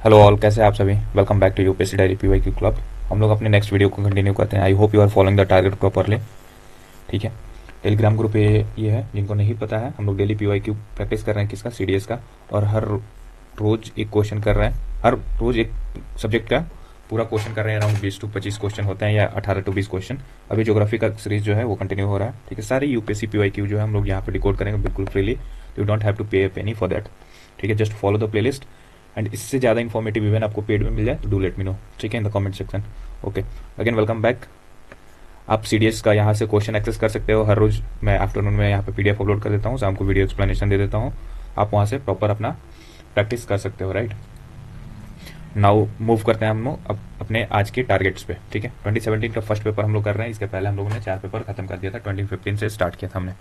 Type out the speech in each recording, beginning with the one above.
Hello all, कैसे हैं आप सभी। Welcome back to UPSC diary PYQ club. हम लोग अपने नेक्स्ट वीडियो को कंटिन्यू करते हैं। I hope you are following the target properly. ठीक है, टेलीग्राम ग्रुप ये है, जिनको नहीं पता है, हम लोग डेली पीवाईक्यू प्रैक्टिस कर रहे हैं, किसका, सीडीएस का। और हर रोज एक क्वेश्चन कर रहे हैं, हर रोज एक सब्जेक्ट का पूरा क्वेश्चन कर रहे हैं। अराउंड 20 to 25 क्वेश्चन होते हैं, या 18 to 20 क्वेश्चन। अभी ज्योग्राफी का सीरीज जो है वो कंटिन्यू हो रहा है। ठीक है, सारे यूपीएससी पीवाईक्यू जो है हम लोग यहाँ पे डिकोड करेंगे बिल्कुल freely. You don't have to pay a penny for that. ठीक है, just follow the playlist. And इससे ज़्यादा इन्फॉर्मेटिव इवन आपको पेड में मिल जाए तो डू लेट मी नो। ठीक है, in the comment section. Okay, again welcome back. आप सीडीएस का यहाँ से क्वेश्चन एक्सेस कर सकते हो। हर रोज मैं आफ्टरनून में यहाँ पे पीडीएफ अपलोड कर देता हूँ, शाम को वीडियो एक्सप्लेनेशन दे देता हूँ। आप वहाँ से प्रॉपर अपना प्रैक्टिस कर सकते हो। राइट, नाउ मूव करते हैं हम लोग अब अपने आज के टारगेट्स पे। ठीक है, 2017 का फर्स्ट पेपर हम लोग कर रहे हैं। इसके पहले हम लोगों ने 4 पेपर खत्म कर दिया था, 2015 से स्टार्ट किया था हमने।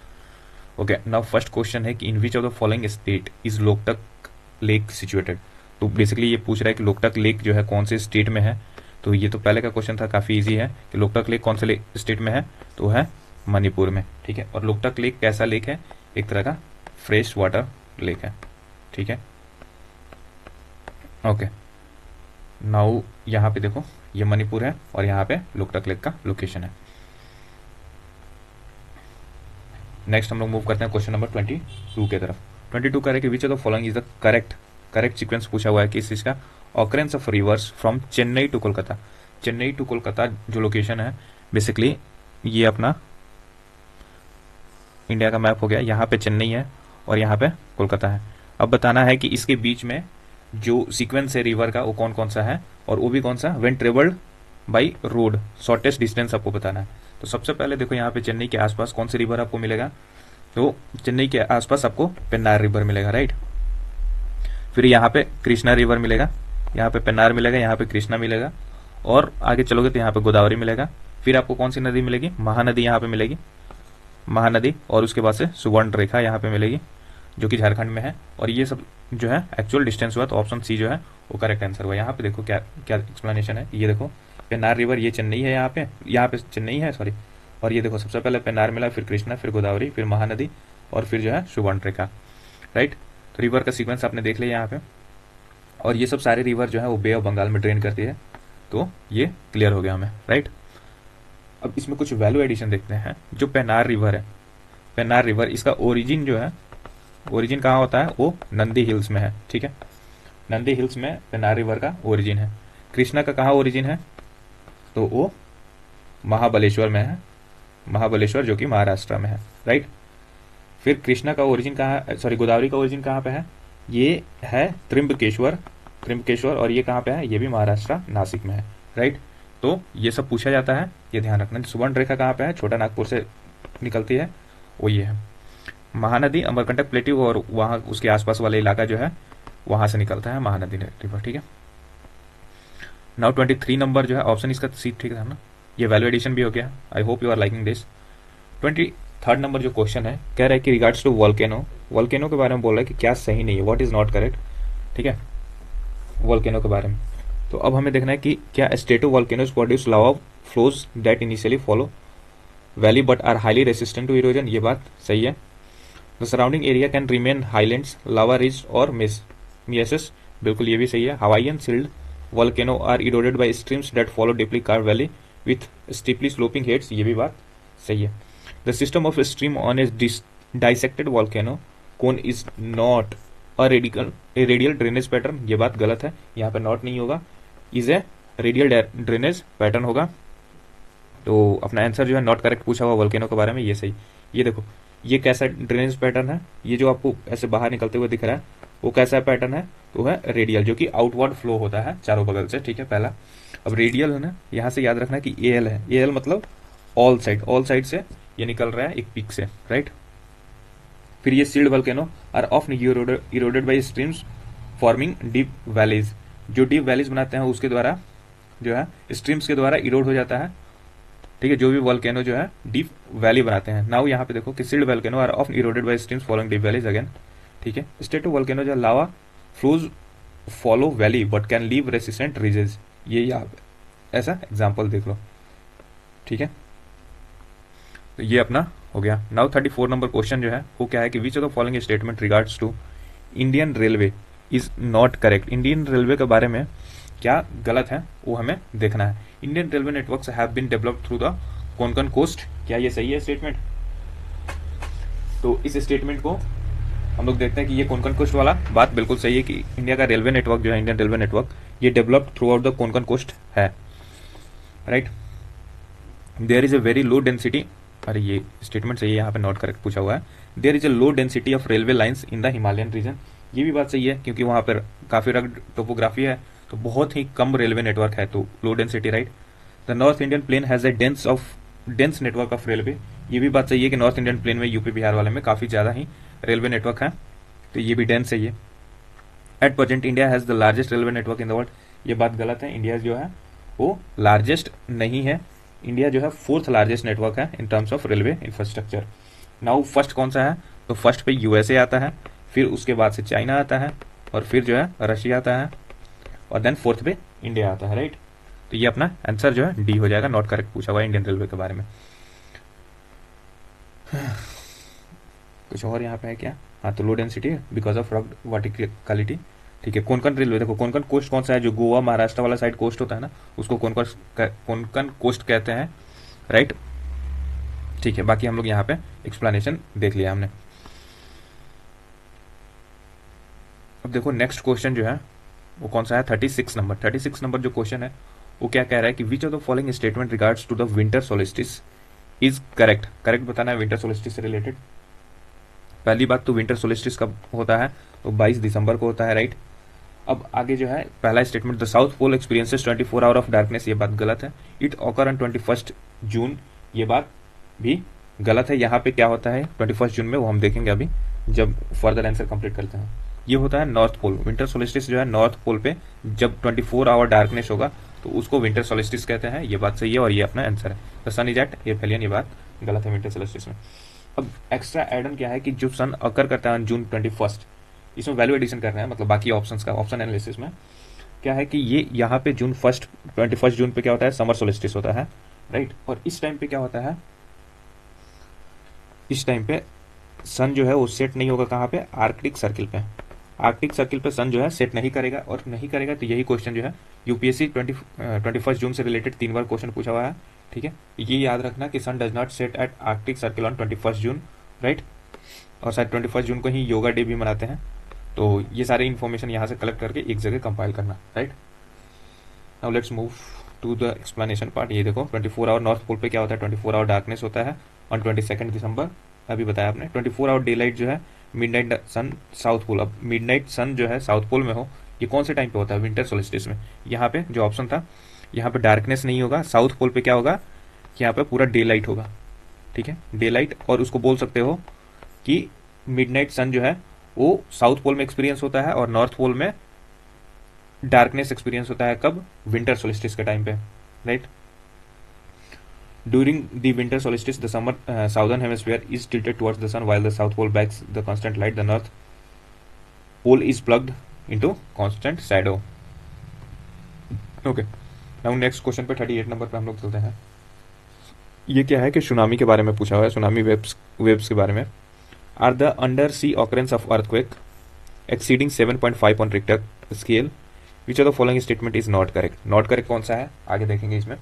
ओके, नाउ फर्स्ट क्वेश्चन है कि in which of the following state is Loktak lake situated. तो बेसिकली ये पूछ रहा है कि लोकटक लेक जो है कौन से स्टेट में है। तो ये तो पहले का क्वेश्चन था, काफ़ी इजी है कि लोकटक लेक कौन से स्टेट में है, तो है मणिपुर में। ठीक है, और लोकटक लेक कैसा लेक है, एक तरह का फ्रेश वाटर लेक है। ठीक है, ओके, नाउ यहाँ पे देखो, ये मणिपुर है और यहाँ पे लोकटक लेक का लोकेशन है। नेक्स्ट हम लोग मूव करते हैं क्वेश्चन नंबर 22 के तरफ। 22 कह रहे कि which of the following is the correct sequence पूछा हुआ है कि इस चीज का occurrence of rivers from Chennai to Kolkata. Chennai to Kolkata जो लोकेशन है, बेसिकली ये अपना इंडिया का मैप हो गया। यहाँ पे चेन्नई है और यहाँ पे कोलकाता है। अब बताना है कि इसके बीच में जो सीक्वेंस है रिवर का वो कौन कौन सा है, और वो भी कौन सा, when travelled by road, shortest distance आपको बताना है। तो सबसे पहले देखो, यहाँ पे चेन्नई के आसपास कौन सी रिवर आपको मिलेगा, तो चेन्नई के आसपास आपको पेन्नार रिवर मिलेगा। राइट, फिर यहाँ पे कृष्णा रिवर मिलेगा, यहाँ पे पेन्नार मिलेगा, यहाँ पे कृष्णा मिलेगा, और आगे चलोगे तो यहाँ पे गोदावरी मिलेगा। फिर आपको कौन सी नदी मिलेगी, महानदी यहाँ पे मिलेगी, महानदी, और उसके बाद से सुवर्ण रेखा यहाँ पे मिलेगी जो कि झारखंड में है। और ये सब जो है एक्चुअल डिस्टेंस हुआ, तो ऑप्शन सी जो है वो करेक्ट आंसर हुआ। यहाँ पे देखो क्या क्या एक्सप्लेनेशन है, ये देखो पेन्नार रिवर, ये चेन्नई है, यहाँ पे चेन्नई है, सॉरी। और ये देखो सबसे पहले पेन्नार मिला, फिर कृष्णा, फिर गोदावरी, फिर महानदी, और फिर जो है सुवर्ण रेखा। राइट, तो रिवर का सीक्वेंस आपने देख लिया यहाँ पे। और ये सब सारे रिवर जो है वो बे ऑफ बंगाल में ड्रेन करती है, तो ये क्लियर हो गया हमें। राइट, अब इसमें कुछ वैल्यू एडिशन देखते हैं। जो पेन्नार रिवर है, पेन्नार रिवर, इसका ओरिजिन जो है, ओरिजिन कहाँ होता है, वो नंदी हिल्स में है। ठीक है, नंदी हिल्स में पेन्नार रिवर का ओरिजिन है। कृष्णा का कहाँ ओरिजिन है, तो वो महाबलेश्वर में है, महाबलेश्वर जो कि महाराष्ट्र में है। राइट, फिर कृष्णा का ओरिजिन कहाँ, सॉरी गोदावरी का ओरिजिन कहाँ पे है, ये है त्रिम्बकेश्वर, त्रिम्बकेश्वर, और ये कहाँ पे है, ये भी महाराष्ट्र नासिक में है। राइट, तो ये सब पूछा जाता है, ये ध्यान रखना। सुवर्ण रेखा कहाँ पे है, छोटा नागपुर से निकलती है, वो ये है। महानदी अमरकंटक प्लेट्यू और वहाँ उसके आसपास वाले इलाका जो है वहां से निकलता है महानदी रिवर। ठीक है, नाउ 23 नंबर जो है ऑप्शन इसका सी ठीक था ना, ये वैल्यू एडिशन भी हो गया। I hope you are liking this. 23rd number जो क्वेश्चन है, कह रहा है कि रिगार्ड्स टू वॉल्केनो, वॉल्केनो के बारे में बोल रहा है कि क्या सही नहीं है, व्हाट इज नॉट करेक्ट। ठीक है, वॉल्केनो के बारे में। तो अब हमें देखना है कि क्या stratovolcanoes produce lava flows that initially follow valley but are highly resistant to erosion, ये बात सही है। The surrounding area can remain highlands, lava ridge और मियसेस, बिल्कुल ये भी सही है। Hawaiian shield volcano are eroded by streams that follow deeply carve valley with steeply sloping heads, ये भी बात सही है। The system of stream on a dissected volcano cone is not a radial drainage pattern, ये बात गलत है, यहाँ पे नॉट नहीं होगा, is a radial drainage pattern होगा। तो अपना आंसर जो है नॉट करेक्ट पूछा हुआ वॉल्केनो के बारे में, ये सही। ये देखो, ये कैसा ड्रेनेज पैटर्न है, ये जो आपको ऐसे बाहर निकलते हुए दिख रहा है वो कैसा पैटर्न है, तो है रेडियल, जो कि आउटवर्ड फ्लो होता है चारों बगल से। ठीक है, पहला। अब रेडियल है ना, यहाँ से याद रखना कि एल है, एल मतलब ऑल साइड, ऑल साइड से ये निकल रहा है एक पीक से। राइट, फिर ये sealed volcano are of eroded by streams forming deep valleys, जो डीप वैलीज बनाते हैं उसके द्वारा जो है स्ट्रीम्स के द्वारा इरोड हो जाता है। ठीक है, जो भी वॉल्केनो जो है डीप वैली बनाते हैं। नाउ यहाँ पे देखो कि sealed volcano are of eroded by streams following deep valleys again. ठीक है, स्टेटो वॉल्केनो जो lava flows follow valley but can leave resistant ridges, ये यहाँ पे ऐसा एग्जाम्पल देख लो। ठीक है, तो ये अपना हो गया। नाउ 34 नंबर क्वेश्चन जो है वो क्या है कि which of the following statement regards to Indian railway is not correct. Indian railway के बारे में क्या गलत है वो हमें देखना है। Indian railway networks have been developed through the Konkan coast, क्या ये सही है स्टेटमेंट? तो इस स्टेटमेंट को हम लोग देखते हैं कि ये कोंकण कोस्ट वाला बात बिल्कुल सही है कि इंडिया का रेलवे नेटवर्क जो है, इंडियन रेलवे नेटवर्क, ये developed throughout the Konkan coast है, right. There is a very low density, अरे ये स्टेटमेंट सही है, यहाँ पे नॉट करेक्ट पूछा हुआ है। There is a low density of railway lines in the Himalayan region, ये भी बात सही है क्योंकि वहाँ पर काफ़ी रग्ड टोपोग्राफी है, तो बहुत ही कम रेलवे नेटवर्क है, तो low density, right. The north Indian plain has a dense network of railway, ये भी बात सही है कि नॉर्थ इंडियन प्लेन में, यूपी बिहार वाले में काफ़ी ज़्यादा ही रेलवे नेटवर्क है, तो ये भी डेंस है ये। At present India has the largest railway network in the world, ये बात गलत है, इंडिया जो है वो लार्जेस्ट नहीं है, इंडिया जो है फोर्थ लार्जेस्ट नेटवर्क है in terms of railway infrastructure. Now first कौन सा है, तो फर्स्ट पे यूएसए आता है, फिर उसके बाद से चाइना आता है, और फिर जो है रशिया आता है, और देन फोर्थ पे इंडिया आता है, राइट। तो ये अपना आंसर जो है डी हो जाएगा, नॉट करेक्ट पूछा हुआ है इंडियन रेलवे के बारे में। कुछ और यहाँ पे है क्या? हाँ, तो low density because of rugged verticality, ठीक है। कोंकण रेलवे, देखो कोंकण कोस्ट कौन सा है, जो गोवा महाराष्ट्र वाला साइड कोस्ट होता है ना, उसको कोंकण कोस्ट कहते हैं, राइट, ठीक है। बाकी हम लोग यहाँ पे एक्सप्लेनेशन देख लिया हमने। अब देखो नेक्स्ट क्वेश्चन जो है वो कौन सा है, 36 नंबर। 36 नंबर जो क्वेश्चन है वो क्या कह रहा है कि which of the following statement regards to the winter solstice is correct. Correct बताना है विंटर सोलिस्टिस से रिलेटेड। पहली बात तो विंटर सोलिस्टिस कब होता है, तो 22 दिसंबर को होता है, राइट। अब आगे जो है पहला statement, the south pole experiences 24 hour of darkness, ये बात गलत है। इट ऑकर ऑन 21 जून, ये बात भी गलत है। यहाँ पे क्या होता है 21 जून में, वो हम देखेंगे अभी जब फर्दर आंसर कंप्लीट करते हैं। ये होता है नॉर्थ पोल, विंटर सोलिस्टिस जो है नॉर्थ पोल पे जब 24 आवर डार्कनेस होगा तो उसको विंटर सोलिस्टिस कहते हैं, ये बात सही है और ये अपना आंसर है। द सन इज एट एफेलियन, ये बात गलत है विंटर सोलिस्टिस में। अब एक्स्ट्रा एडन क्या है कि जो सन अकर करता है जून 21, इसमें वैल्यू एडिशन करना है, मतलब बाकी ऑप्शंस का, ऑप्शन एनालिसिस में क्या है कि ये यहाँ पे जून 21 जून पे क्या होता है, समर सोलिस्टिस होता है, राइट। और इस टाइम पे क्या होता है, इस टाइम पे सन जो है वो सेट नहीं होगा कहाँ पे, आर्कटिक सर्किल पे। आर्कटिक सर्किल पे सन जो है सेट नहीं करेगा, और नहीं करेगा तो यही क्वेश्चन जो है यूपीएससी 21 जून से रिलेटेड 3 बार क्वेश्चन पूछा हुआ है, ठीक है। ये याद रखना कि sun does not set at Arctic Circle on 21 June, right. और शायद 21 जून को ही योगा डे भी मनाते हैं, तो ये सारे इन्फॉर्मेशन यहाँ से कलेक्ट करके एक जगह कंपाइल करना, right. Now let's move to the explanation part. ये देखो 24 आवर नॉर्थ पोल पे क्या होता है, 24 आवर डार्कनेस होता है ऑन 22 दिसंबर, अभी बताया आपने। 24 आवर डे लाइट जो है मिडनाइट सन साउथ पोल। अब मिडनाइट सन जो है साउथ पोल में हो, ये कौन से टाइम पे होता है, विंटर सोलिस्टिस में। यहाँ पे जो ऑप्शन था, यहाँ पे डार्कनेस नहीं होगा, साउथ पोल पे क्या होगा कि यहाँ पे पूरा डे लाइट होगा, ठीक है, डे लाइट। और उसको बोल सकते हो कि मिडनाइट सन जो है वो साउथ पोल में एक्सपीरियंस होता है, और नॉर्थ पोल में डार्कनेस एक्सपीरियंस होता है कब, विंटर सोलिस्टिस के टाइम पे, right. During the winter solstice, the southern hemisphere is tilted towards the sun, while the south pole backs the constant light. The north pole is plugged into constant shadow. Okay. Now next question पे 38 number पे हम लोग चलते हैं। ये क्या है कि सुनामी के बारे में पूछा हुआ है, सुनामी वेव्स के बारे में। Are the undersea occurrence of earthquake exceeding 7.5 on Richter scale? Which of the following statement is not correct? Not correct कौन सा है, आगे देखेंगे। इसमें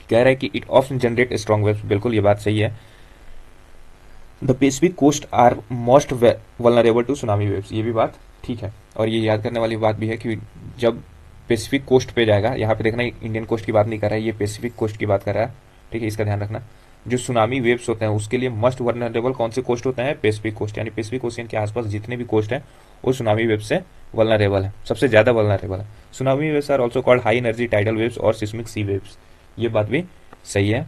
कह रहा है कि it often generate strong waves, बिल्कुल ये बात सही है। The Pacific coast are most vulnerable to tsunami waves, ये भी बात ठीक है। और ये याद करने वाली बात भी है कि जब पेसिफिक कोस्ट पे जाएगा, यहाँ पे देखना इंडियन कोस्ट की बात नहीं कर रहा है, ये पेसिफिक कोस्ट की बात कर रहा है, ठीक है, इसका ध्यान रखना। जो सुनामी वेव्स होते हैं उसके लिए मस्ट वल्नरेबल कौन से कोस्ट होते हैं, पेसिफिक कोस्ट, यानी पेसिफिक ओशियन के आसपास जितने भी कोस्ट हैं वो सुनामी वेव से वल्नरेबल है, सबसे ज्यादा वल्नरेबल है। Tsunami waves are also called high energy tidal waves और सिस्मिक सी वेव्स, ये बात भी सही है।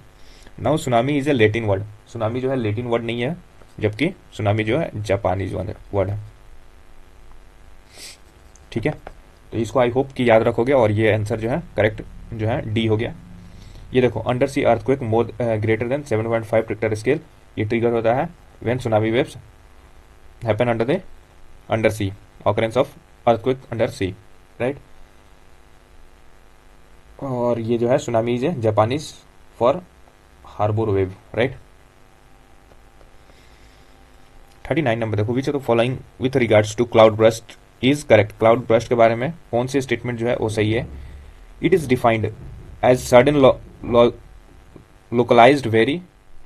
Now tsunami is a Latin word, tsunami जो है लेटिन वर्ड नहीं है, जबकि सुनामी जो है जापानीज वर्ड है, ठीक है। तो इसको आई होप कि याद रखोगे, और ये आंसर जो है करेक्ट जो है डी हो गया। ये देखो under sea earthquake more greater than 7.5 Richter scale, ये ट्रिगर होता है when tsunami waves happen under the under sea, occurrence of earthquake under sea, right. और ये जो है tsunami is a Japanese for harbour wave, right. 39 number देखो, which of the following with regards to cloud burst is correct. Cloud burst के बारे में कौन सी statement जो है वो सही है? It is defined as sudden localized very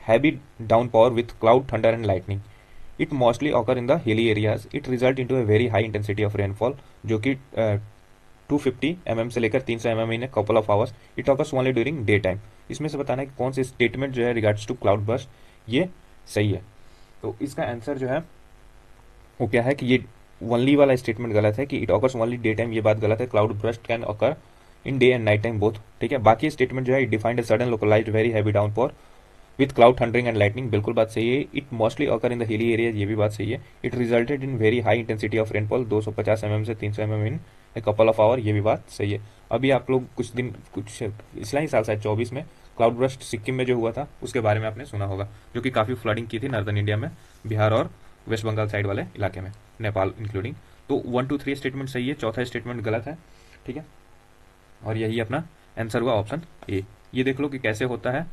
heavy downpour with cloud, thunder and lightning. It mostly occur in the hilly areas. It result into a very high intensity of rainfall जो कि 250 mm से लेकर 300 mm in a couple of hours. It occurs only during day time. इसमें से बताना है कि कौन सी स्टेटमेंट जो है रिगार्ड्स टू क्लाउड बर्स्ट ये सही है। तो इसका आंसर जो है वो क्या है कि ये ओनली वाला स्टेटमेंट गलत है कि it occurs only day time, ये बात गलत है। Cloud burst can occur in day and night time both, ठीक है। बाकी स्टेटमेंट जो है it defined sudden localized very heavy downpour with cloud thundering and lightning, बिल्कुल बात सही है। It mostly occur in the hilly area, ये भी बात सही है। It resulted in very high intensity of rainfall 250 mm से 300 mm in a couple of hour, ये भी बात सही है। अभी आप लोग कुछ पिछला ही साल शायद 24 में क्लाउड बर्स्ट सिक्किम में जो हुआ था उसके बारे में आपने सुना होगा, जो कि काफ़ी फ्लडिंग की थी नॉर्दर्न इंडिया में, बिहार और वेस्ट बंगाल साइड वाले इलाके में, नेपाल इंक्लूडिंग। तो 1 2 3 स्टेटमेंट सही है, चौथा स्टेटमेंट गलत है, ठीक है। और यही अपना आंसर हुआ ऑप्शन ए। ये देख लो कि कैसे होता है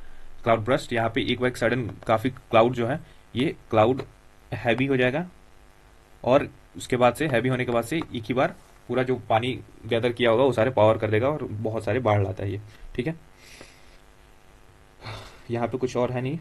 क्लाउड बर्स्ट। यहाँ पे एक बार सडन काफ़ी क्लाउड जो है ये क्लाउड हैवी हो जाएगा और उसके बाद से हैवी होने के बाद से एक ही बार पूरा जो पानी गैदर किया होगा वो सारे पावर कर देगा और बहुत सारे बाढ़ लाता है ये, ठीक है। यहाँ पे कुछ और है नहीं।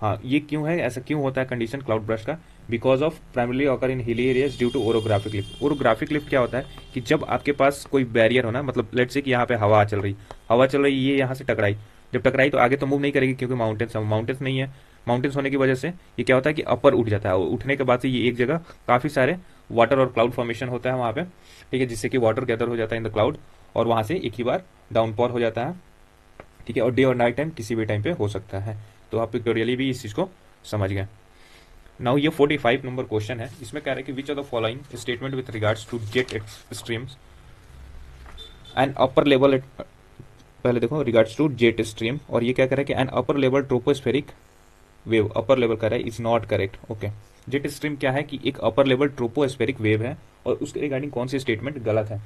हाँ, ये क्यों है, ऐसा क्यों होता है कंडीशन क्लाउड बर्स्ट का? Because of primarily occur in hilly areas due to orographic lift. Orographic lift क्या होता है कि जब आपके पास कोई बैरियर हो ना, मतलब लेट्स से कि यहाँ पे हवा चल रही, ये यहाँ से टकराई, जब टकराई तो आगे तो मूव नहीं करेगी क्योंकि माउंटेन्स नहीं है। माउंटेन्स होने की वजह से ये क्या होता है कि अपर उठ जाता है। उठने के बाद से ये एक जगह काफ़ी सारे वाटर और क्लाउड फॉर्मेशन होता है वहाँ पे, ठीक है, जिससे कि वाटर गैदर हो जाता है इन द क्लाउड और वहाँ से एक ही बार डाउनपॉर हो जाता है, ठीक है। और डे और नाइट टाइम किसी भी टाइम पे हो सकता है। तो आप पिक्टोरियली भी इस चीज़ को समझ गए। नाउ ये 45 नंबर क्वेश्चन है। इसमें कह रहे हैं कि which of the following statement with regards to jet streams and upper level, पहले देखो रिगार्ड्स टू जेट स्ट्रीम, और ये क्या कह रहा है कि an upper level tropospheric wave, upper level कह रहा है, is not correct. Okay, jet stream क्या है कि एक अपर लेवल ट्रोपोस्फेरिक वेव है और उसके रिगार्डिंग कौन सी स्टेटमेंट गलत है?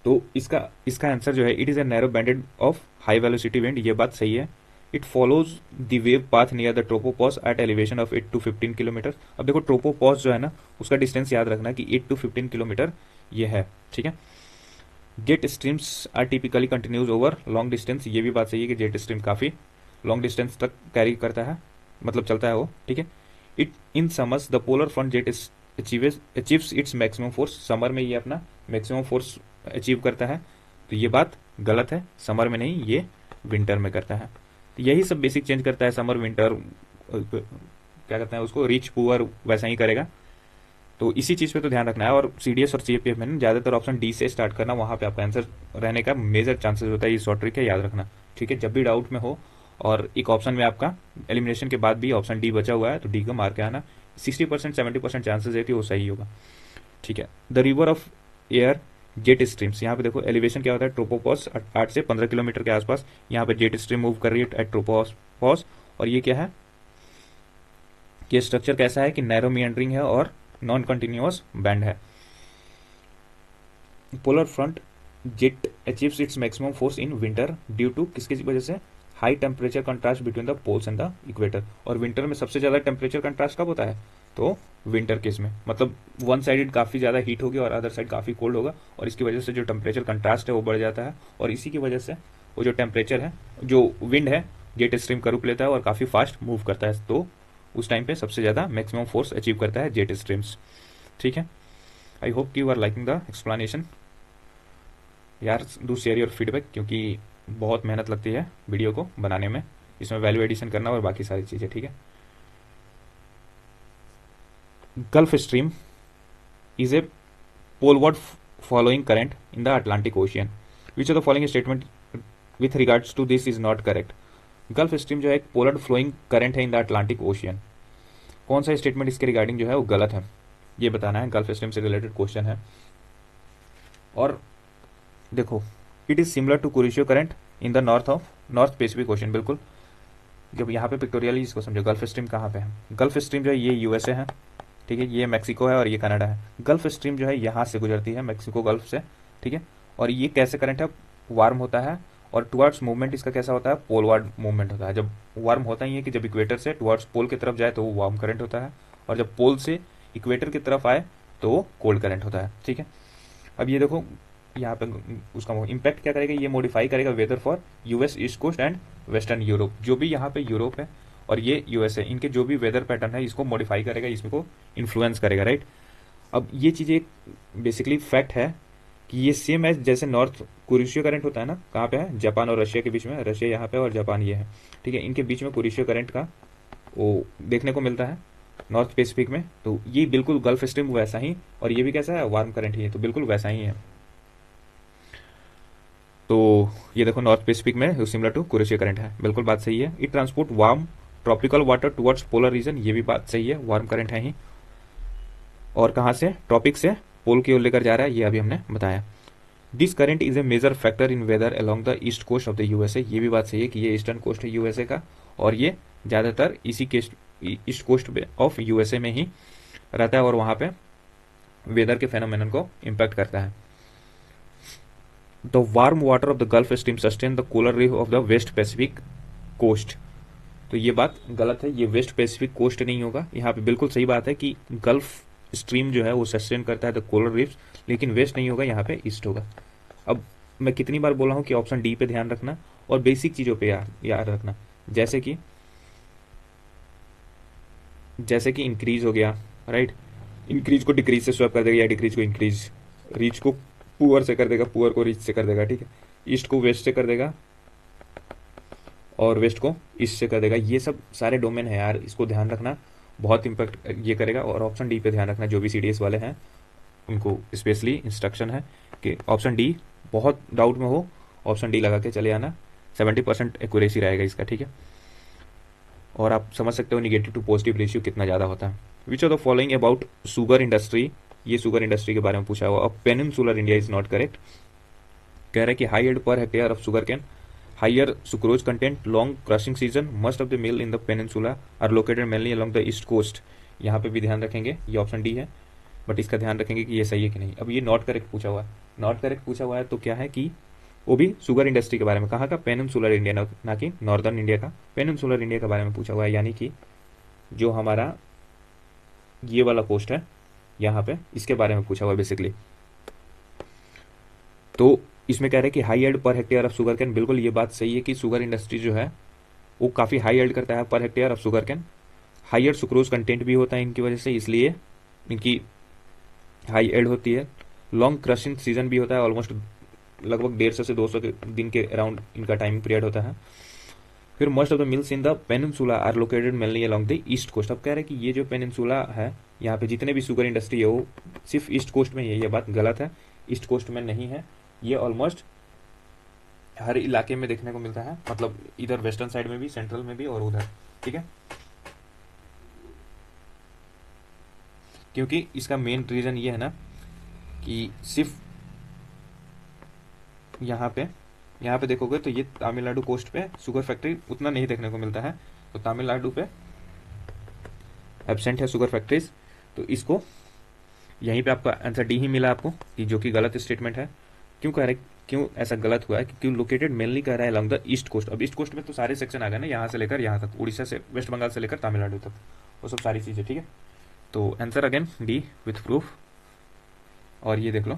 तो इसका आंसर जो है it is a narrow banded of high velocity wind, ये बात सही है। It follows the wave path near the tropopause at elevation of 8 to 15 kilometre. अब देखो ट्रोपोपॉज जो है ना उसका डिस्टेंस याद रखना कि 8 to 15 किलोमीटर ये है, ठीक है। Jet streams are typically continues over long distance, ये भी बात सही है कि जेट स्ट्रीम काफ़ी लॉन्ग डिस्टेंस तक कैरी करता है, मतलब चलता है वो, ठीक है। It in summers the polar front jet achieves its maximum force, summer में ये अपना मैक्सिमम फोर्स अचीव करता है, तो ये बात गलत है। समर में नहीं, ये विंटर में करता है। तो यही सब बेसिक चेंज करता है, समर विंटर क्या कहते हैं उसको, रिच पुअर वैसा ही करेगा। तो इसी चीज़ पे तो ध्यान रखना है। और सीडीएस और सीएपीएफ में ज़्यादातर ऑप्शन डी से स्टार्ट करना, वहाँ पे आपका आंसर रहने का मेजर चांसेस होता है। ये शॉर्ट ट्रिक है, याद रखना, ठीक है। जब भी डाउट में हो और एक ऑप्शन में आपका एलिमिनेशन के बाद भी ऑप्शन डी बचा हुआ है तो डी को मार के आना, 60% 70% चांसेस है कि वो सही होगा, ठीक है। The river of air jet streams, यहाँ पे देखो एलिवेशन क्या होता है, ट्रोपोपॉज 8 से 15 किलोमीटर के आसपास, यहाँ पे जेट स्ट्रीम मूव कर रही है एट ट्रोपोपॉज। और ये क्या है, ये स्ट्रक्चर कैसा है कि नैरो मियंडरिंग है और नॉन कंटिन्यूअस बैंड है। Polar front jet achieves its maximum force in winter due to किसकी वजह से, high temperature contrast between the poles and the equator. और विंटर में सबसे ज़्यादा टेम्परेचर कंट्रास्ट कब होता है, तो विंटर केस में, मतलब वन साइडेड काफ़ी ज़्यादा हीट होगी और अदर साइड काफ़ी कोल्ड होगा, और इसकी वजह से जो टेम्परेचर कंट्रास्ट है वो बढ़ जाता है, और इसी की वजह से वो जो टेम्परेचर है, जो विंड है, जेट स्ट्रीम का रूप लेता है और काफ़ी फास्ट मूव करता है। तो उस टाइम पे सबसे ज़्यादा मैक्सिमम फोर्स अचीव करता है जेट स्ट्रीम्स, ठीक है। I hope you are liking the explanation यार। डू शेयर योर फीडबैक, क्योंकि बहुत मेहनत लगती है वीडियो को बनाने में, इसमें वैल्यू एडिशन करना और बाकी सारी चीज़ें, ठीक है। Gulf stream is a poleward following current in the Atlantic Ocean. Which of the following statement with regards to this is not correct? Gulf stream जो है एक पोलर फ्लोइंग करंट है इन द अटलांटिक ओशियन। कौन सा statement इसके regarding जो है वो गलत है, ये बताना है। गल्फ स्ट्रीम से रिलेटेड क्वेश्चन है। और देखो, it is similar to Kuroshio current in the North Pacific Ocean, बिल्कुल। जब यहाँ पे पिक्टोरियली इसको समझो, गल्फ स्ट्रीम कहाँ पे है, गल्फ स्ट्रीम जो है ये यूएसए है, ठीक है, ये मैक्सिको है और ये कनाडा है। गल्फ स्ट्रीम जो है यहाँ से गुजरती है, मैक्सिको गल्फ से, ठीक है। और ये कैसे करंट है, वार्म होता है, और टुवर्ड्स मूवमेंट इसका कैसा होता है, पोलवार्ड मूवमेंट होता है। जब वार्म होता ही है कि जब इक्वेटर से टुवर्ड्स पोल की तरफ जाए तो वो वार्म करंट होता है, और जब पोल से इक्वेटर की तरफ आए तो वो कोल्ड करंट होता है। ठीक है, अब ये देखो यहाँ पे उसका इम्पैक्ट क्या करेगा, ये मॉडिफाई करेगा weather for US east coast and western Europe. जो भी यहाँ पे यूरोप है और ये यूएस है, इनके जो भी वेदर पैटर्न है इसको मॉडिफाई करेगा, इसको इन्फ्लुएंस करेगा, राइट। अब ये चीज़ें बेसिकली फैक्ट है कि ये सेम है जैसे नॉर्थ कुरिशियो करंट होता है ना, कहाँ पे है, जापान और रशिया के बीच में, रशिया यहाँ पे और जापान ये है। ठीक है, इनके बीच में कुरिशियो करंट का वो देखने को मिलता है नॉर्थ पैसिफिक में। तो ये बिल्कुल गल्फ स्ट्रीम वैसा ही, और ये भी कैसा है, वार्म करंट ही है, तो बिल्कुल वैसा ही है। तो ये देखो नॉर्थ पैसिफिक में सिमिलर टू कुरेशिया करंट है, बिल्कुल बात सही है। It transport warm tropical water towards polar region, ये भी बात सही है, वार्म करंट है ही। और कहाँ से, ट्रॉपिक से पोल की ओर लेकर जा रहा है, ये अभी हमने बताया। This current is a major factor in weather along the east coast of the USA, ये भी बात सही है कि ये ईस्टर्न कोस्ट है यूएसए का, और ये ज़्यादातर इसी के ईस्ट कोस्ट ऑफ यूएसए में ही रहता है, और वहाँ पे वेदर के फेनोमेनन को इम्पैक्ट करता है। The warm water of the Gulf Stream sustain the cooler reef of the west Pacific coast, तो ये बात गलत है, ये वेस्ट पैसिफिक कोस्ट नहीं होगा, यहाँ पे बिल्कुल सही बात है कि गल्फ स्ट्रीम जो है वो सस्टेन करता है द कोलर रीफ्स, लेकिन वेस्ट नहीं होगा, यहाँ पे ईस्ट होगा। अब मैं कितनी बार बोला हूँ कि ऑप्शन डी पे ध्यान रखना और बेसिक चीज़ों पे याद रखना, जैसे कि इंक्रीज हो गया, राइट, इंक्रीज को डिक्रीज से स्वैप कर देगा, या डिक्रीज को इंक्रीज, रीच को पुअर से कर देगा, पुअर को रीच से कर देगा, ठीक है, ईस्ट को वेस्ट से कर देगा, और वेस्ट को ईस्ट से कर देगा। ये सब सारे डोमेन है यार, इसको ध्यान रखना, बहुत इम्पैक्ट ये करेगा। और ऑप्शन डी पे ध्यान रखना, जो भी सीडीएस वाले हैं उनको स्पेशली इंस्ट्रक्शन है कि ऑप्शन डी, बहुत डाउट में हो ऑप्शन डी लगा के चले आना, 70% एक्यूरेसी रहेगा इसका, ठीक है। और आप समझ सकते हो निगेटिव टू पॉजिटिव रेशियो कितना ज़्यादा होता है। Which are the following about sugar industry, ये शुगर इंडस्ट्री के बारे में पूछा हुआ। अब peninsular India is not correct, कह रहा है कि high yield per hectare of sugar cane, higher sucrose content, long crushing season, most of the mill in the peninsula are located mainly along the east coast, यहाँ पे भी ध्यान रखेंगे, ये ऑप्शन डी है, बट इसका ध्यान रखेंगे कि ये सही है कि नहीं। अब ये नॉट करेक्ट पूछा हुआ है, नॉट करेक्ट पूछा हुआ है तो क्या है कि वो भी शुगर इंडस्ट्री के बारे में, कहाँ का, पेनिनसुलर इंडिया, ना कि नॉर्दर्न इंडिया का, पेनिनसुलर इंडिया के बारे में पूछा हुआ है, यानी कि जो हमारा ये वाला कोस्ट है यहाँ पे, इसके बारे में पूछा हुआ है बेसिकली। तो इसमें कह रहे हैं कि high yield per hectare of sugar can, बिल्कुल ये बात सही है कि शुगर इंडस्ट्री जो है वो काफ़ी हाई एल्ड करता है पर hectare of sugar can. Higher sucrose content भी होता है इनकी वजह से, इसलिए इनकी हाई एल्ड होती है। लॉन्ग क्रशिंग सीजन भी होता है, ऑलमोस्ट लगभग 150 से 200 दिन के अराउंड इनका टाइमिंग पीरियड होता है। फिर most of the mills in the peninsula are located mainly along the east coast. अब कह रहे हैं कि ये जो पेनिनसुला है, यहाँ पे जितने भी शुगर इंडस्ट्री है वो सिर्फ ईस्ट कोस्ट में ही है, ये बात गलत है, ईस्ट कोस्ट में नहीं है, ये ऑलमोस्ट हर इलाके में देखने को मिलता है, मतलब इधर वेस्टर्न साइड में भी, सेंट्रल में भी, और उधर, ठीक है। क्योंकि इसका मेन रीजन ये है ना कि सिर्फ यहाँ पे देखोगे तो ये तमिलनाडु कोस्ट पे शुगर फैक्ट्री उतना नहीं देखने को मिलता है, तो तमिलनाडु पे एब्सेंट है शुगर फैक्ट्रीज, तो इसको यहीं पे आपका आंसर डी ही मिला आपको, कि जो कि गलत स्टेटमेंट है। क्यों कह रहे, क्यों ऐसा गलत हुआ है, क्योंकि लोकेटेड मेनली कह रहा है अलॉन्ग द ईस्ट कोस्ट। अब ईस्ट कोस्ट में तो सारे सेक्शन आ गए ना, यहाँ से लेकर यहाँ तक, उड़ीसा से, वेस्ट बंगाल से लेकर तमिलनाडु तक, वो सब सारी चीज़ें, ठीक है। तो answer again D with proof. और ये देख लो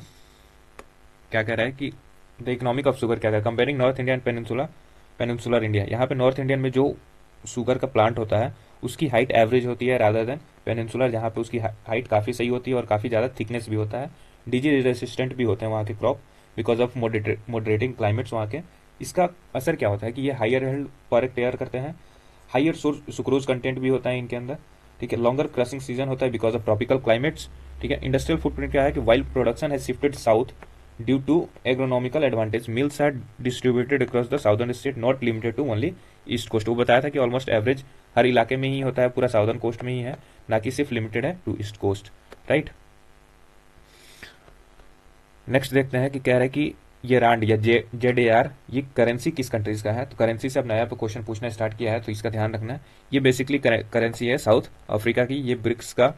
क्या कह रहा है कि द इकोनॉमिक ऑफ शुगर क्या है, comparing north India and peninsular India. यहाँ पे नॉर्थ इंडियन में जो शुगर का प्लांट होता है उसकी हाइट एवरेज होती है रादर देन पेनिनसुलर, जहाँ पे उसकी हाइट काफ़ी सही होती है और काफ़ी ज़्यादा थिकनेस भी होता है। डिजीज रेसिस्टेंट भी होते हैं वहाँ के crop because of moderating climates वहाँ के। इसका असर क्या होता है कि ये हायर हेल्ड पर हेक्टेयर करते हैं, हायर सुक्रोज कंटेंट भी होता है इनके अंदर, ठीक है। लॉन्गर क्रशिंग सीजन होता है बिकॉज ऑफ ट्रॉपिकल क्लाइमेट्स, ठीक है। इंडस्ट्रियल फुटप्रिंट क्या है कि while production has shifted south due to agronomical advantage, mills are distributed across the southern state not limited to only east coast. वो बताया था कि ऑलमोस्ट एवरेज हर इलाके में ही होता है, पूरा साउदर्न कोस्ट में ही है, ना कि सिर्फ लिमिटेड है to east coast, right. Next देखते हैं कि कह रहा है कि ये रांड या ZAR ये करेंसी किस कंट्रीज का है। तो करेंसी से अब नया पे क्वेश्चन पूछना स्टार्ट किया है, तो इसका ध्यान रखना है। ये बेसिकली करेंसी है साउथ अफ्रीका की, ये ब्रिक्स का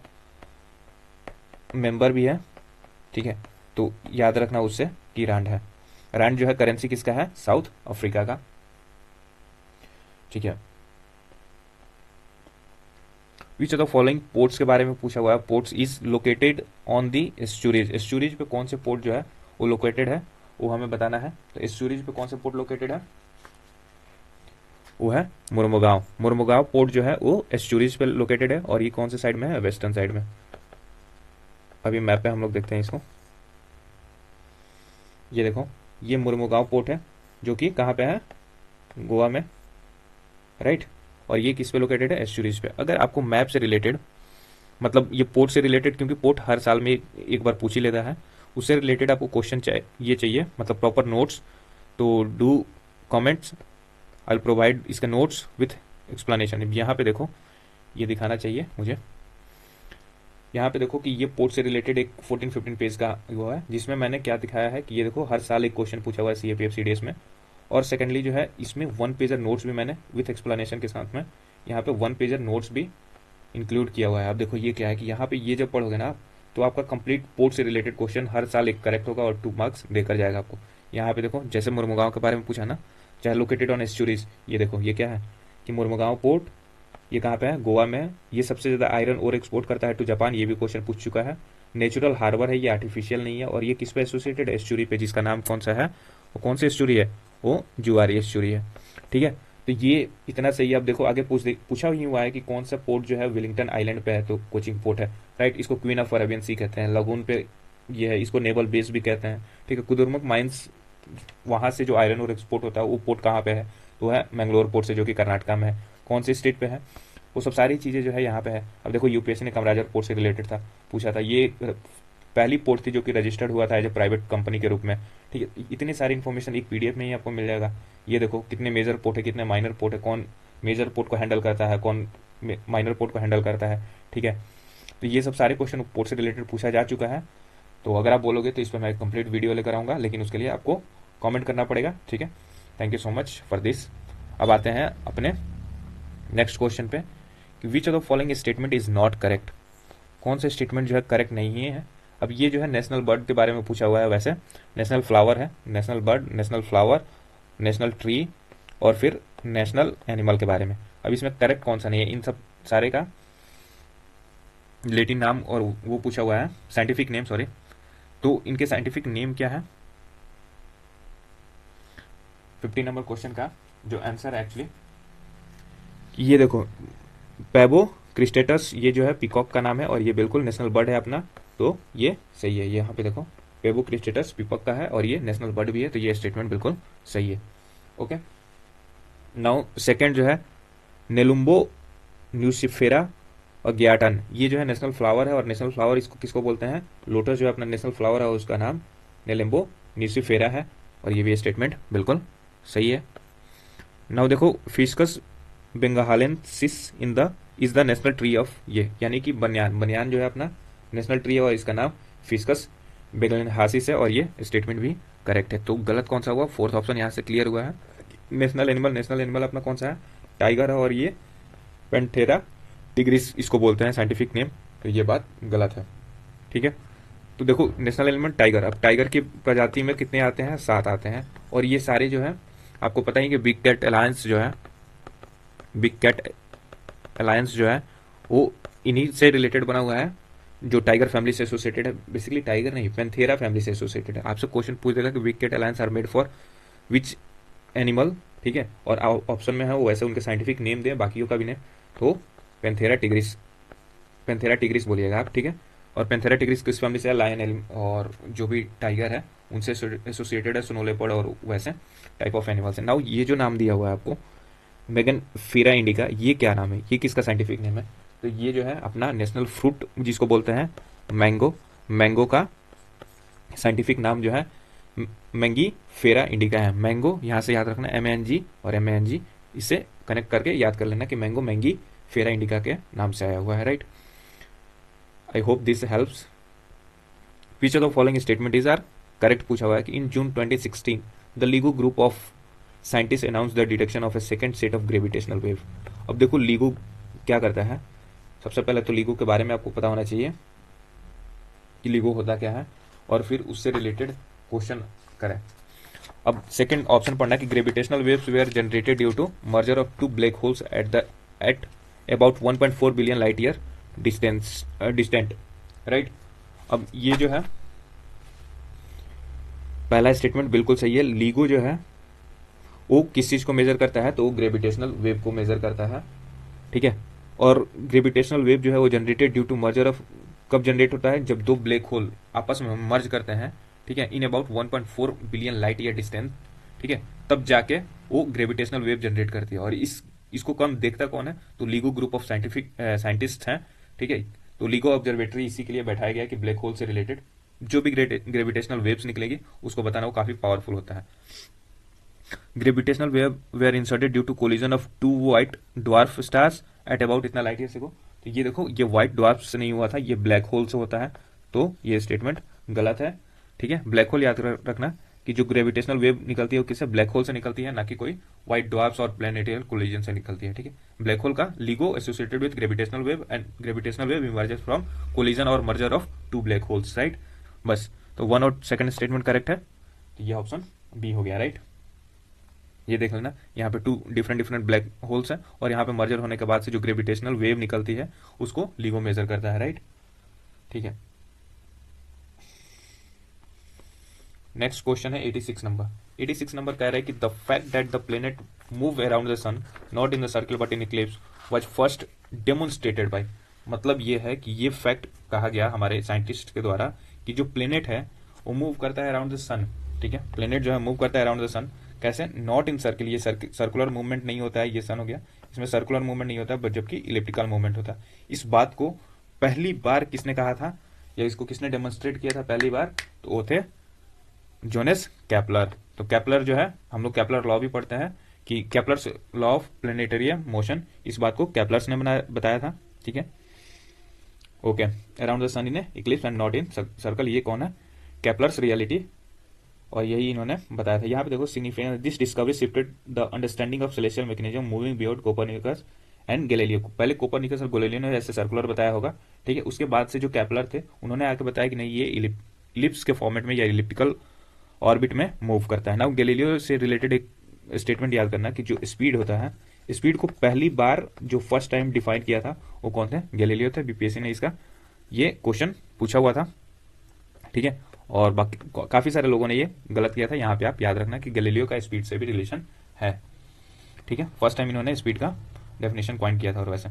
मेंबर भी है, ठीक है। तो याद रखना उससे कि रांड है, रांड जो है करेंसी किसका है, साउथ अफ्रीका का, ठीक है। विच ऑफ द फॉलोइंग पोर्ट्स के बारे में पूछा हुआ है। Ports is located on the estuaries, estuaries पे कौन से पोर्ट जो है वो लोकेटेड है वो हमें बताना है। तो एस्चुरीज पे कौन से पोर्ट लोकेटेड है, वो है मुर्मुगांव। मुर्मुगांव पोर्ट जो है वो एस्चुरीज पे लोकेटेड है और ये कौन से साइड में है, वेस्टर्न साइड में। अभी मैप पे हम लोग देखते हैं इसको, ये देखो ये मुर्मुगांव पोर्ट है जो कि कहाँ पे है, गोवा में, राइट। और ये किस पे लोकेटेड है, एस्चुरीज पे। अगर आपको मैप से रिलेटेड, मतलब ये पोर्ट से रिलेटेड, क्योंकि पोर्ट हर साल में एक बार पूछ ही लेता है, उससे रिलेटेड आपको क्वेश्चन ये चाहिए, मतलब प्रॉपर नोट्स, तो do comments, I will provide इसके नोट्स विथ एक्सप्लेनेशन। यहाँ पे देखो ये दिखाना चाहिए मुझे, यहाँ पे देखो कि ये पोर्ट से रिलेटेड एक 14-15 पेज का वो है, जिसमें मैंने क्या दिखाया है कि ये देखो हर साल एक क्वेश्चन पूछा हुआ है CAPF CDS में। और सेकेंडली जो है इसमें 1 पेजर नोट्स भी मैंने विथ एक्सप्लेनेशन के साथ में यहाँ पे 1 पेजर नोट्स भी इंक्लूड किया हुआ है। अब देखो ये क्या है कि यहाँ पे ये जब पढ़ोगे ना तो आपका कंप्लीट पोर्ट से रिलेटेड क्वेश्चन हर साल एक करेक्ट होगा और 2 मार्क्स देकर जाएगा आपको। यहाँ पे देखो जैसे मुर्मुगांव के बारे में पूछा ना, चाहे लोकेटेड ऑन एस्चुरीज, ये देखो ये क्या है कि मुर्मुगांव पोर्ट ये कहाँ पे है, गोवा में है। ये सबसे ज़्यादा आयरन और एक्सपोर्ट करता है टू जापान, ये भी क्वेश्चन पूछ चुका है। नेचुरल हार्बर है, ये आर्टिफिशियल नहीं है। और ये किस पे एसोसिएटेड, एस्चुरी पे, जिसका नाम कौन सा है, वो कौन सी एस्चुरी है, वो जुआरी एस्चुरी है, ठीक है। तो ये इतना सही है। अब देखो आगे पूछा ही हुआ है कि कौन सा पोर्ट जो है वेलिंगटन आइलैंड पे है, तो कोचिंग पोर्ट है, राइट। इसको क्वीन ऑफ अरेबियन सी कहते हैं, लगून पे ये है, इसको नेवल बेस भी कहते हैं, ठीक है। कुदुरमुख माइंस, वहाँ से जो आयरन और एक्सपोर्ट होता है वो पोर्ट कहाँ पे है, तो है मैंगलोर पोर्ट से, जो कि कर्नाटका में है। कौन से स्टेट पे है, वो सब सारी चीज़ें जो है यहाँ पे है। अब देखो यूपीएससी ने कामराजर पोर्ट से रिलेटेड था पूछा था, ये पहली पोर्ट थी जो कि रजिस्टर्ड हुआ था एज ए प्राइवेट कंपनी के रूप में, ठीक है। इतनी सारी इन्फॉर्मेशन एक पीडीएफ में ही आपको मिल जाएगा। ये देखो कितने मेजर पोर्ट है, कितने माइनर पोर्ट है, कौन मेजर पोर्ट को हैंडल करता है, कौन माइनर पोर्ट को हैंडल करता है, ठीक है। तो ये सब सारे क्वेश्चन पोर्ट से रिलेटेड पूछा जा चुका है। तो अगर आप बोलोगे तो इस पर मैं कंप्लीट वीडियो लेकर आऊँगा, लेकिन उसके लिए आपको कॉमेंट करना पड़ेगा, ठीक है। Thank you so much for this. अब आते हैं अपने नेक्स्ट क्वेश्चन पे, विच of the following statement is not correct, कौन से स्टेटमेंट जो है करेक्ट नहीं है। अब ये जो है नेशनल बर्ड के बारे में पूछा हुआ है, वैसे नेशनल फ्लावर है, national bird, national flower, national tree और फिर नेशनल एनिमल के बारे में। अब इसमें करेक्ट कौन सा नहीं है, इन सब सारे का लेटिन नाम और वो पूछा हुआ है, साइंटिफिक नेम, सॉरी। तो इनके साइंटिफिक नेम क्या है, 50 नंबर क्वेश्चन का जो आंसर है एक्चुअली, ये देखो पैबो क्रिस्टेटस, ये जो है पीकॉक का नाम है और ये बिल्कुल नेशनल बर्ड है अपना, तो ये सही है। यहाँ पे देखो पेबो क्रिस्टेटस पीकॉक का है और ये नेशनल बर्ड भी है, तो ये स्टेटमेंट बिल्कुल सही है। ओके, नाउ सेकंड जो है नेलुम्बो न्यूसिफेरा और ग्याटन, ये जो है नेशनल फ्लावर है और नेशनल फ्लावर इसको किसको बोलते हैं, लोटस जो है अपना नेशनल फ्लावर है उसका नाम नेलुम्बो न्यूसिफेरा है और ये भी स्टेटमेंट बिल्कुल सही है। नाउ देखो ficus benghalensis in the is the national tree of, ये यानी कि बनियान, बनियान जो है अपना नेशनल ट्री है और इसका नाम फिस्कस बेंगाहालेंसिस है और ये स्टेटमेंट भी करेक्ट है। तो गलत कौन सा हुआ, फोर्थ ऑप्शन यहाँ से क्लियर हुआ है। नेशनल एनिमल, नेशनल एनिमल अपना कौन सा है, टाइगर है और ये पेंथेरा टिग्रिस इसको बोलते हैं साइंटिफिक नेम, तो ये बात गलत है, ठीक है। तो देखो नेशनल एनिमल टाइगर, अब टाइगर की प्रजाति में कितने आते हैं, 7 आते हैं और ये सारे जो है आपको पता ही कि बिग कैट अलायंस जो है, बिग कैट अलायंस जो है वो इन्हीं से रिलेटेड बना हुआ है, जो टाइगर फैमिली से एसोसिएटेड है। बेसिकली टाइगर नहीं, पेंथेरा फैमिली से एसोसिएटेड है। आपसे क्वेश्चन पूछ देगा कि big cat alliance are made for which animal, ठीक है, और ऑप्शन में है वो वैसे उनके साइंटिफिक नेम दें, बाकियों का भी नेम, तो पेंथेरा टिग्रिस, पेंथेरा टिग्रिस बोलिएगा आप, ठीक है। और पेंथेरा टिग्रिस किस फैमिली से है, लायन और जो भी टाइगर है उनसे एसोसिएटेड है, स्नो लेपर्ड और वैसे टाइप ऑफ एनिमल्स है। नाउ ये जो नाम दिया हुआ है आपको मेगन फेरा इंडिका, ये क्या नाम है, ये किसका साइंटिफिक नेम है, तो ये जो है अपना नेशनल फ्रूट जिसको बोलते हैं मैंगो, मैंगो का साइंटिफिक नाम जो है मैंगी फेरा इंडिका है। मैंगो यहाँ से याद रखना MANG और MANG, इसे कनेक्ट करके याद कर लेना कि मैंगो मैंगी फेरा इंडिका के नाम से आया हुआ है, right. I hope this helps. Which of the following statement is are correct पूछा हुआ है कि in June 2016 the LIGO group of scientist announce the detection of a second set of gravitational wave. अब देखो लीगो क्या करता है, सबसे पहले तो लीगो के बारे में आपको पता होना चाहिए कि लीगो होता क्या है और फिर उससे रिलेटेड क्वेश्चन करें। अब सेकंड ऑप्शन पढ़ना कि gravitational waves were generated due to merger of 2 black holes at about 1.4 billion light year distant, right. अब ये जो है पहला स्टेटमेंट बिल्कुल सही है। LIGO जो है वो किस चीज को मेजर करता है, तो वो ग्रेविटेशनल वेव को मेजर करता है, ठीक है। और ग्रेविटेशनल वेव जो है वो generated due to merger of, कब जनरेट होता है, जब दो ब्लैक होल आपस में मर्ज करते हैं, ठीक है, in about 1.4 billion light year distance, ठीक है, तब जाके वो ग्रेविटेशनल वेव जनरेट करती है। और इसको कम देखता कौन है, तो LIGO ग्रुप ऑफ साइंटिस्ट हैं, ठीक है। तो LIGO ऑब्जर्वेटरी इसी के लिए बैठाया गया है कि ब्लैक होल से रिलेटेड जो भी ग्रेविटेशनल वेव्स निकलेगी उसको बताना वो काफी पावरफुल होता है। Gravitational wave were inserted due to collision of two white dwarf stars at about इतना लाइट ईयर से को। तो ये देखो, ये व्हाइट ड्वार्फ से नहीं हुआ था, ये ब्लैक होल से होता है, तो ये स्टेटमेंट गलत है, ठीक है। ब्लैक होल याद रखना कि जो ग्रेविटेशनल वेव निकलती है वो किससे, ब्लैक होल से निकलती है, ना कि कोई व्हाइट ड्वार्फ्स और प्लैनेटरी कोलिजन से निकलती है, ठीक है। ब्लैक होल का LIGO associated with gravitational wave and gravitational wave emerges from collision और merger of two black holes, right. बस, तो 1 और 2 स्टेटमेंट करेक्ट है, तो ये ऑप्शन बी हो गया, राइट। ये देख लेना, यहाँ पे 2 डिफरेंट ब्लैक होल्स है और यहाँ पे मर्जर होने के बाद से जो ग्रेविटेशनल वेव निकलती है उसको LIGO मेजर करता है, राइट, ठीक है। नेक्स्ट क्वेश्चन है 86 नंबर। 86 नंबर कह रहा है कि the fact that the planet move around the sun not in the circle but in eclipse was first demonstrated by. मतलब ये है कि ये फैक्ट कहा गया हमारे साइंटिस्ट के द्वारा कि जो प्लेनेट है वो मूव करता है अराउंड द सन, ठीक है। प्लेनेट जो है मूव करता है अराउंड द सन, कैसे, नॉट इन सर्कल, ये सर्कुलर मूवमेंट नहीं होता है, ये सन हो गया, इसमें सर्कुलर मूवमेंट नहीं होता है बट जबकि इलिप्टिकल मूवमेंट होता है। इस बात को पहली बार किसने कहा था, या इसको किसने डेमोन्स्ट्रेट किया था पहली बार, तो वो थे जोनेस केपलर। तो केपलर जो है, हम लोग केपलर लॉ भी पढ़ते हैं कि Kepler's law of planetary motion, इस बात को केपलर्स ने बताया था, ठीक है। Okay, around the sun in eclipse and not in circle, ये कौन है, केपलर्स रियलिटी, और यही इन्होंने बताया था। यहाँ पे देखो, significance this discovery shifted the understanding of celestial mechanism moving beyond Copernicus and Galileo. पहले कोपरनिकस और गैलीलियो ने ऐसे सर्कुलर बताया होगा, ठीक है। उसके बाद से जो केपलर थे उन्होंने आके बताया कि नहीं, ये इलिप्स के फॉर्मेट में या इलिप्टिकल ऑर्बिट में मूव करता है। नाउ गैलीलियो से रिलेटेड एक स्टेटमेंट याद करना कि जो स्पीड होता है, स्पीड को पहली बार जो फर्स्ट टाइम डिफाइन किया था वो कौन थे, गैलीलियो थे। बीपीएससी ने इसका ये क्वेश्चन पूछा हुआ था, ठीक है। और बाकी काफी सारे लोगों ने ये गलत किया था, यहाँ पे आप याद रखना कि गैलीलियो का स्पीड से भी रिलेशन है, ठीक है। फर्स्ट टाइम इन्होंने स्पीड का डेफिनेशन पॉइंट किया था। और वैसे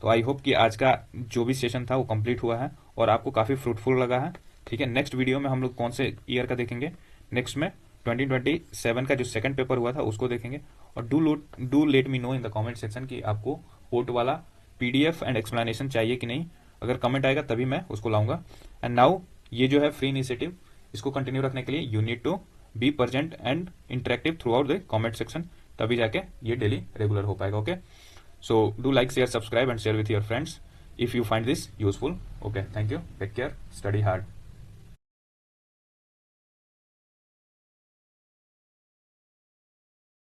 तो आई होप कि आज का जो भी सेशन था वो कंप्लीट हुआ है और आपको काफी फ्रूटफुल लगा है, ठीक है। नेक्स्ट वीडियो में हम लोग कौन से ईयर का देखेंगे, नेक्स्ट में 2027 का जो सेकंड पेपर हुआ था उसको देखेंगे। और do let me know in the comment section कि आपको कोट वाला PDF एंड एक्सप्लेनेशन चाहिए कि नहीं। अगर कमेंट आएगा तभी मैं उसको लाऊंगा। एंड नाउ ये जो है फ्री इनिशिएटिव, इसको कंटिन्यू रखने के लिए you need to be present and interactive throughout the comment section, तभी जाके ये डेली रेगुलर हो पाएगा, okay. So do like, share, subscribe and share with your friends if you find this useful. Okay, thank you, take care, study hard.